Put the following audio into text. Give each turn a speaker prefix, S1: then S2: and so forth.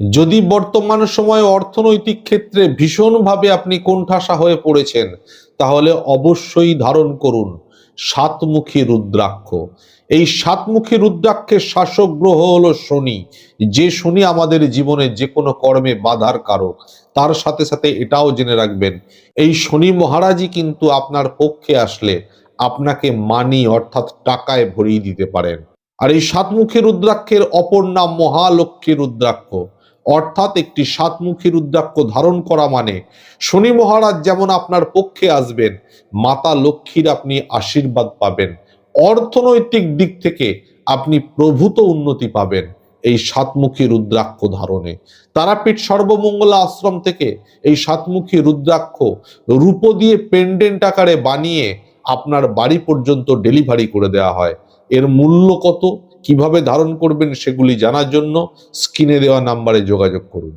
S1: যদি বর্তমান সময়ে অর্থনৈতিক ক্ষেত্রে ভীষণভাবে আপনি কোণঠাসা হয়ে পড়েছেন, তাহলে অবশ্যই ধারণ করুন সাতমুখী রুদ্রাক্ষ। এই সাতমুখী রুদ্রাক্ষের শাসক গ্রহ হলো শনি। যে শনি আমাদের জীবনে যে কোনো কর্মে বাধার কারক। তার সাথে সাথে এটাও জেনে রাখবেন, এই শনি মহারাজই কিন্তু আপনার পক্ষে আসলে আপনাকে মানি অর্থাৎ টাকায় ভরিয়ে দিতে পারেন। আর এই সাতমুখী রুদ্রাক্ষের অপর নাম মহালক্ষ্মী রুদ্রাক্ষ। অর্থাৎ একটি সাতমুখী রুদ্রাক্ষ ধারণ করা মানে শনি মহারাজ যেমন আপনার পক্ষে আসবেন, মাতা লক্ষ্মীর আপনি আশীর্বাদ পাবেন, অর্থনৈতিক দিক থেকে আপনি প্রভূত উন্নতি পাবেন এই সাতমুখী রুদ্রাক্ষ ধারণে। তারাপীঠ সর্বমঙ্গলা আশ্রম থেকে এই সাতমুখী রুদ্রাক্ষ রূপো দিয়ে পেন্ডেন্ট আকারে বানিয়ে আপনার বাড়ি পর্যন্ত ডেলিভারি করে দেওয়া হয়। এর মূল্য কত, কিভাবে ধারণ করবেন সেগুলি জানার জন্য স্ক্রিনে দেওয়া নাম্বারে যোগাযোগ করুন।